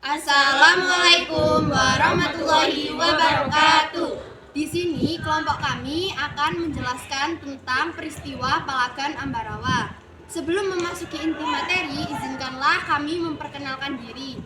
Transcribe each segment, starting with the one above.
Assalamualaikum warahmatullahi wabarakatuh. Di sini kelompok kami akan menjelaskan tentang peristiwa Palagan Ambarawa. Sebelum memasuki inti materi, izinkanlah kami memperkenalkan diri.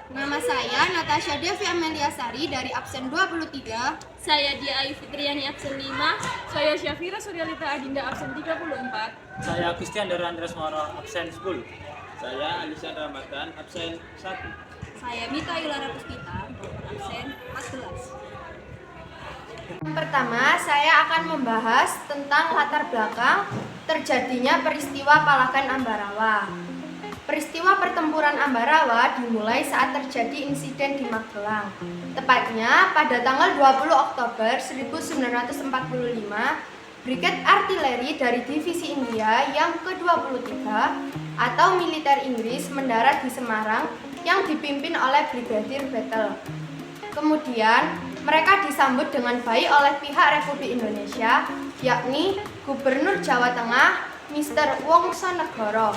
Nama saya Natasha Devi Ameliasari dari absen 23. Saya Dia Ayu Fitriani absen 5. Saya Syafira Suryalita Adinda absen 34. Saya Christian dari Andres Moro absen 10. Saya Alisa Ramadan absen 1. Saya Mita Yulara Puspita absen 14. Yang pertama, saya akan membahas tentang latar belakang terjadinya peristiwa Palagan Ambarawa. Peristiwa pertempuran Ambarawa dimulai saat terjadi insiden di Magelang. Tepatnya pada tanggal 20 Oktober 1945, Brigade Artileri dari Divisi India yang ke-23 atau militer Inggris mendarat di Semarang yang dipimpin oleh Brigadir Battle. Kemudian, mereka disambut dengan baik oleh pihak Republik Indonesia, yakni Gubernur Jawa Tengah, Mr. Wongsonegoro.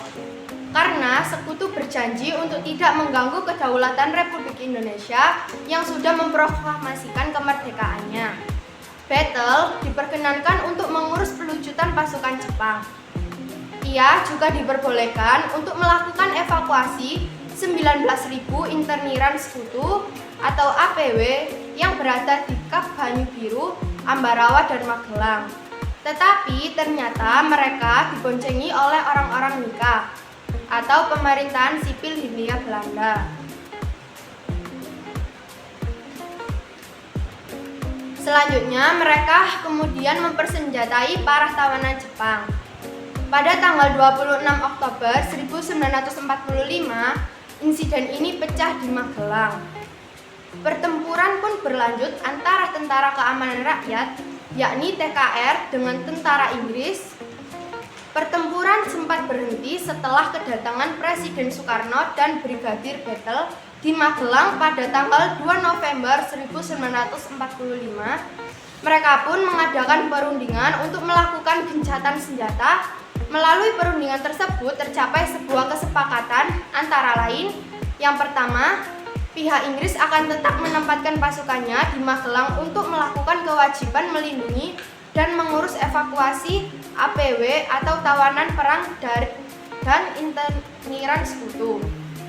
Karena sekutu berjanji untuk tidak mengganggu kedaulatan Republik Indonesia yang sudah memproklamasikan kemerdekaannya. Battle diperkenankan untuk mengurus pelucutan pasukan Jepang. Ia juga diperbolehkan untuk melakukan evakuasi 19.000 interniran sekutu atau APW yang berada di Kap Banyu Biru, Ambarawa, dan Magelang. Tetapi ternyata mereka diboncengi oleh orang-orang Nika atau pemerintahan sipil Hindia Belanda. Selanjutnya, mereka kemudian mempersenjatai para tawanan Jepang. Pada tanggal 26 Oktober 1945, insiden ini pecah di Magelang. Pertempuran pun berlanjut antara Tentara Keamanan Rakyat, yakni TKR, dengan tentara Inggris. Pertempuran sempat berhenti setelah kedatangan Presiden Soekarno dan Brigadir Battle di Magelang pada tanggal 2 November 1945. Mereka pun mengadakan perundingan untuk melakukan gencatan senjata. Melalui perundingan tersebut tercapai sebuah kesepakatan antara lain. Yang pertama, pihak Inggris akan tetap menempatkan pasukannya di Magelang untuk melakukan kewajiban melindungi dan mengurus evakuasi APW atau tawanan perang dan interniran sekutu.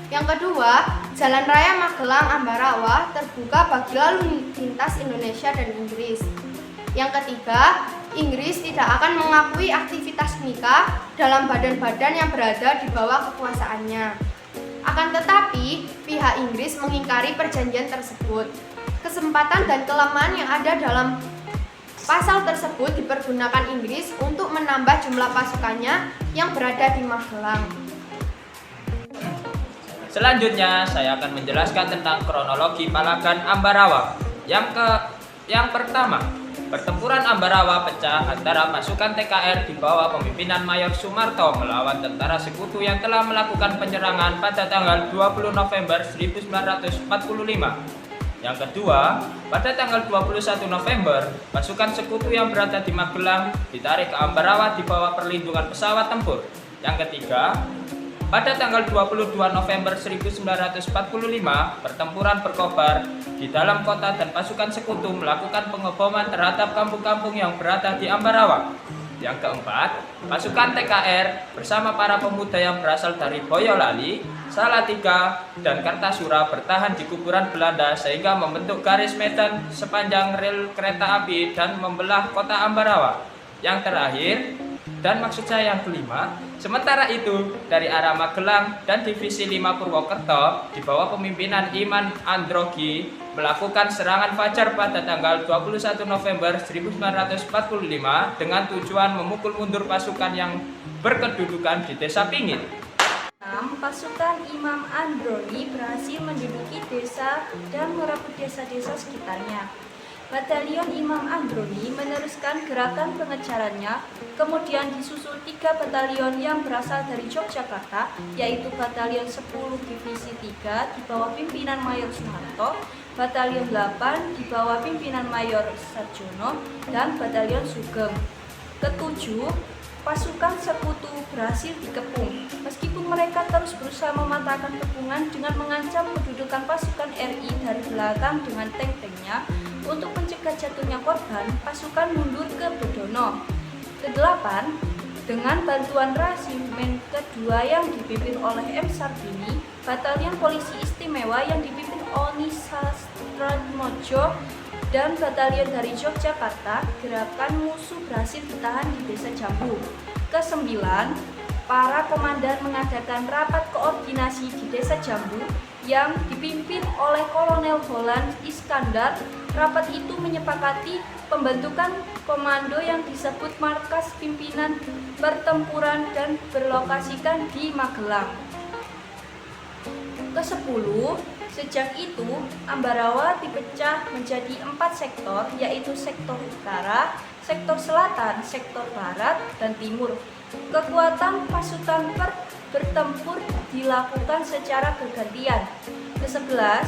Yang kedua, Jalan Raya Magelang-Ambarawa terbuka bagi lalu lintas Indonesia dan Inggris. Yang ketiga, Inggris tidak akan mengakui aktivitas Nika dalam badan-badan yang berada di bawah kekuasaannya. Akan tetapi, pihak Inggris mengingkari perjanjian tersebut. Kesempatan dan kelemahan yang ada dalam pasal tersebut dipergunakan Inggris untuk menambah jumlah pasukannya yang berada di Magelang. Selanjutnya, saya akan menjelaskan tentang kronologi Palagan Ambarawa. Yang pertama, pertempuran Ambarawa pecah antara pasukan TKR di bawah pemimpinan Mayor Sumarto melawan tentara sekutu yang telah melakukan penyerangan pada tanggal 20 November 1945. Yang kedua, pada tanggal 21 November, pasukan sekutu yang berada di Magelang ditarik ke Ambarawa di bawah perlindungan pesawat tempur. Yang ketiga, pada tanggal 22 November 1945, pertempuran berkobar di dalam kota dan pasukan sekutu melakukan pengeboman terhadap kampung-kampung yang berada di Ambarawa. Yang keempat, pasukan TKR bersama para pemuda yang berasal dari Boyolali, Salatiga, dan Kartasura bertahan di kuburan Belanda sehingga membentuk garis medan sepanjang rel kereta api dan membelah kota Ambarawa. Yang terakhir, dan maksud saya yang kelima, sementara itu dari arah Magelang dan Divisi 5 Purwokerto di bawah pemimpinan Iman Androgi melakukan serangan fajar pada tanggal 21 November 1945 dengan tujuan memukul mundur pasukan yang berkedudukan di Desa Pingit. Pasukan Imam Androni berhasil menduduki desa dan merebut desa-desa sekitarnya. Batalion Imam Androni meneruskan gerakan pengejarannya, kemudian disusul 3 batalion yang berasal dari Yogyakarta, yaitu Batalion 10 Divisi 3 di bawah pimpinan Mayor Soeharto, Batalion 8 di bawah pimpinan Mayor Sarjono, dan Batalion Sugeng. Ketujuh, pasukan sekutu berhasil dikepung. Meskipun mereka terus berusaha mematahkan kepungan dengan mengancam kedudukan menempelkan pasukan RI dari belakang dengan tank-tanknya untuk mencegah jatuhnya korban, pasukan mundur ke Bedono. Kedelapan, dengan bantuan resimen kedua yang dipimpin oleh M. Sarbini, Batalion Polisi Istimewa yang dipimpin Oni Sastratmojo, dan batalion dari Yogyakarta, gerakan musuh berhasil ditahan di Desa Jambu. Kesembilan, para komandan mengadakan rapat koordinasi di Desa Jambu yang dipimpin oleh Kolonel Holland Iskandar. Rapat itu menyepakati pembentukan komando yang disebut Markas Pimpinan Pertempuran dan berlokasikan di Magelang. Kesepuluh, sejak itu Ambarawa dipecah menjadi 4 sektor, yaitu sektor utara, sektor selatan, sektor barat, dan timur. Kekuatan pasukan bertempur dilakukan secara bergantian. Ke-11,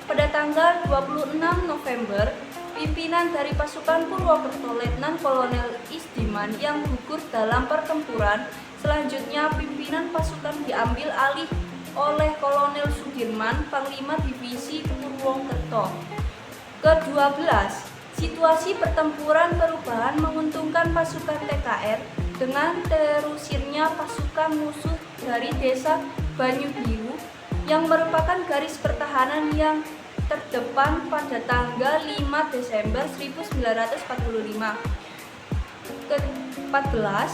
pada tanggal 26 November, pimpinan dari pasukan Purwokerto Letnan Kolonel Isdiman yang gugur dalam pertempuran. Selanjutnya pimpinan pasukan diambil alih oleh Kolonel Sudirman, Panglima Divisi Purwokerto. Ke-12, situasi pertempuran perubahan menguntungkan pasukan TKR dengan terusirnya pasukan musuh dari Desa Banyubiru yang merupakan garis pertahanan yang terdepan pada tanggal 5 Desember 1945. Ke-14,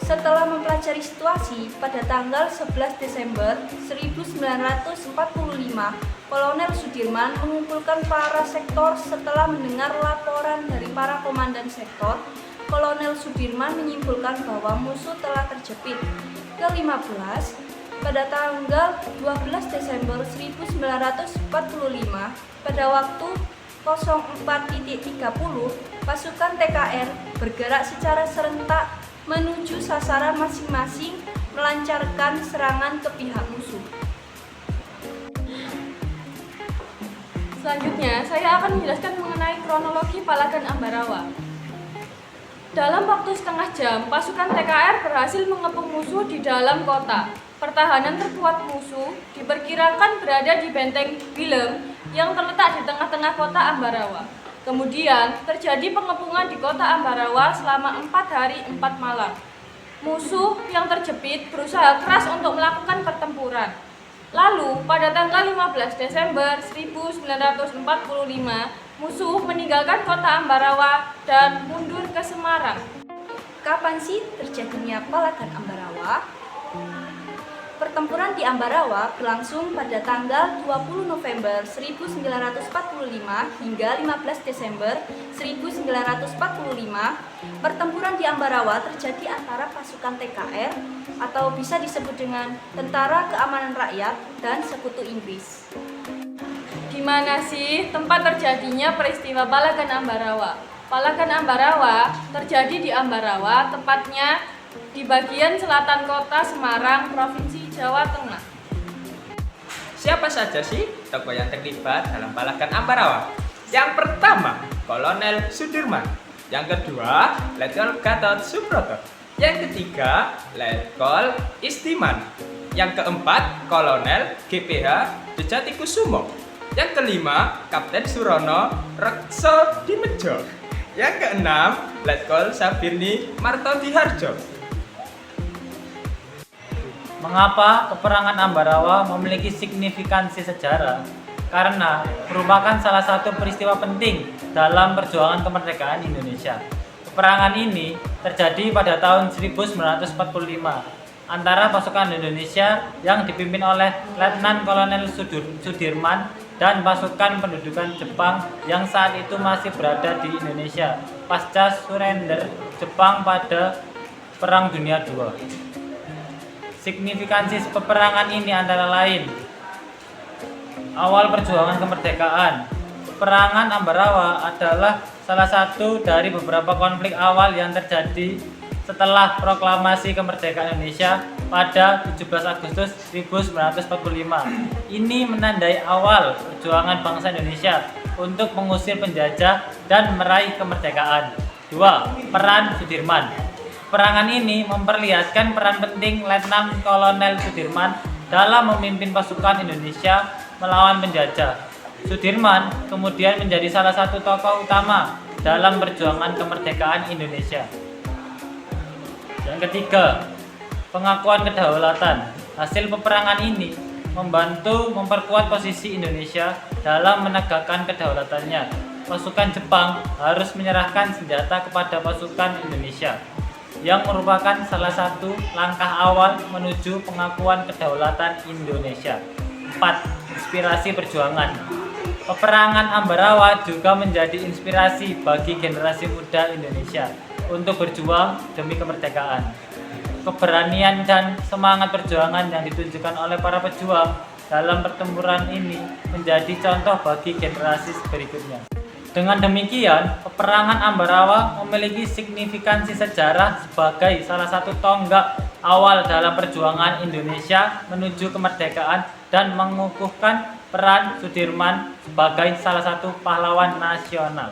setelah mempelajari situasi, pada tanggal 11 Desember 1945, Kolonel Sudirman mengumpulkan para sektor. Setelah mendengar laporan dari para komandan sektor, Kolonel Sudirman menyimpulkan bahwa musuh telah terjepit. Ke-15, pada tanggal 12 Desember 1945, pada waktu 04.30, pasukan TKR bergerak secara serentak menuju sasaran masing-masing, melancarkan serangan ke pihak musuh. Selanjutnya, saya akan menjelaskan mengenai kronologi Palagan Ambarawa. Dalam waktu setengah jam, pasukan TKR berhasil mengepung musuh di dalam kota. Pertahanan terkuat musuh diperkirakan berada di Benteng Willem yang terletak di tengah-tengah kota Ambarawa. Kemudian terjadi pengepungan di kota Ambarawa selama 4 hari 4 malam. Musuh yang terjepit berusaha keras untuk melakukan pertempuran. Lalu pada tanggal 15 Desember 1945, musuh meninggalkan kota Ambarawa dan mundur ke Semarang. Kapan sih terjadinya Palagan Ambarawa? Pertempuran di Ambarawa berlangsung pada tanggal 20 November 1945 hingga 15 Desember 1945. Pertempuran di Ambarawa terjadi antara pasukan TKR atau bisa disebut dengan Tentara Keamanan Rakyat dan Sekutu Inggris. Di mana sih tempat terjadinya peristiwa Palagan Ambarawa? Palagan Ambarawa terjadi di Ambarawa, tepatnya di bagian selatan kota Semarang, Provinsi Jawa Tengah. Siapa saja sih tokoh yang terlibat dalam Palagan Ambarawa? Yang pertama, Kolonel Sudirman. Yang kedua, Letkol Gatot Subroto. Yang ketiga, Letkol Istiman. Yang keempat, Kolonel GPH Dejatikusumo. Yang kelima, Kapten Surono Rekso Dimejo. Yang keenam, Letkol Sabirni Martodiharjo. Mengapa peperangan Ambarawa memiliki signifikansi sejarah? Karena merupakan salah satu peristiwa penting dalam perjuangan kemerdekaan Indonesia. Peperangan ini terjadi pada tahun 1945 antara pasukan Indonesia yang dipimpin oleh Letnan Kolonel Sudirman dan pasukan pendudukan Jepang yang saat itu masih berada di Indonesia pasca surrender Jepang pada Perang Dunia II. Signifikansi peperangan ini antara lain: awal perjuangan kemerdekaan. Peperangan Ambarawa adalah salah satu dari beberapa konflik awal yang terjadi setelah proklamasi kemerdekaan Indonesia pada 17 Agustus 1945. Ini menandai awal perjuangan bangsa Indonesia untuk mengusir penjajah dan meraih kemerdekaan. 2. Peran Sudirman. Peperangan ini memperlihatkan peran penting Letnan Kolonel Sudirman dalam memimpin pasukan Indonesia melawan penjajah. Sudirman kemudian menjadi salah satu tokoh utama dalam perjuangan kemerdekaan Indonesia. Yang ketiga, pengakuan kedaulatan. Hasil peperangan ini membantu memperkuat posisi Indonesia dalam menegakkan kedaulatannya. Pasukan Jepang harus menyerahkan senjata kepada pasukan Indonesia, yang merupakan salah satu langkah awal menuju pengakuan kedaulatan Indonesia. 4. Inspirasi perjuangan. Peperangan Ambarawa juga menjadi inspirasi bagi generasi muda Indonesia untuk berjuang demi kemerdekaan. Keberanian dan semangat perjuangan yang ditunjukkan oleh para pejuang dalam pertempuran ini menjadi contoh bagi generasi berikutnya. Dengan demikian, peperangan Ambarawa memiliki signifikansi sejarah sebagai salah satu tonggak awal dalam perjuangan Indonesia menuju kemerdekaan dan mengukuhkan peran Sudirman sebagai salah satu pahlawan nasional.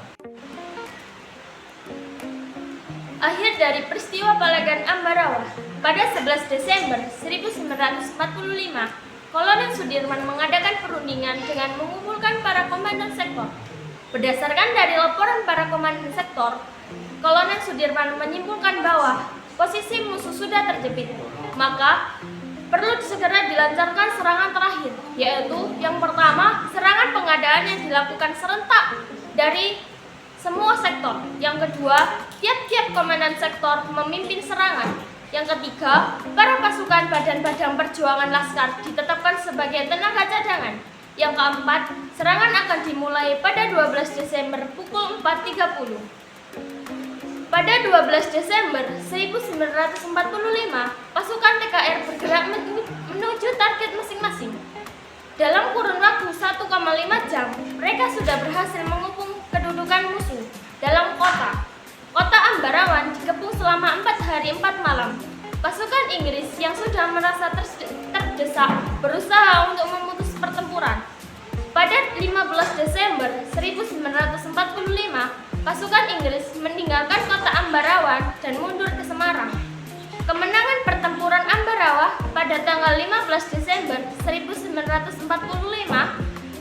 Akhir dari peristiwa Palagan Ambarawa, pada 11 Desember 1945, Kolonel Sudirman mengadakan perundingan dengan mengumpulkan para komandan sektor. Berdasarkan dari laporan para komandan sektor, Kolonel Sudirman menyimpulkan bahwa posisi musuh sudah terjepit, maka perlu segera dilancarkan serangan terakhir, yaitu yang pertama, serangan pengadaan yang dilakukan serentak dari semua sektor. Yang kedua, tiap-tiap komandan sektor memimpin serangan. Yang ketiga, para pasukan badan-badan perjuangan laskar ditetapkan sebagai tenaga cadangan. Yang keempat, serangan akan dimulai pada 12 Desember pukul 4.30. Pada 12 Desember 1945, pasukan TKR bergerak menuju target masing-masing. Dalam kurun waktu 1,5 jam, mereka sudah berhasil mengepung kedudukan musuh dalam kota. Kota Ambarawa dikepung selama 4 hari 4 malam. Pasukan Inggris yang sudah merasa terdesak berusaha untuk memutus pertempuran. Pada 15 Desember 1945, pasukan Inggris meninggalkan kota Ambarawa dan mundur ke Semarang. Kemenangan pertempuran Ambarawa pada tanggal 15 Desember 1945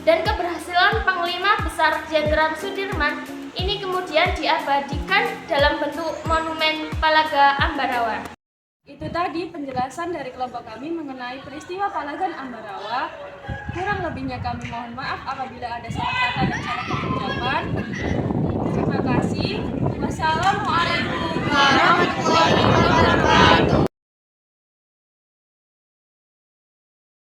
dan keberhasilan Panglima Besar Jenderal Sudirman ini kemudian diabadikan dalam bentuk monumen Palaga Ambarawa. Itu tadi penjelasan dari kelompok kami mengenai peristiwa Palagan Ambarawa. Kurang lebihnya kami mohon maaf apabila ada salah kata dan salah pengucapan. Terima kasih. Wassalamualaikum warahmatullahi wabarakatuh.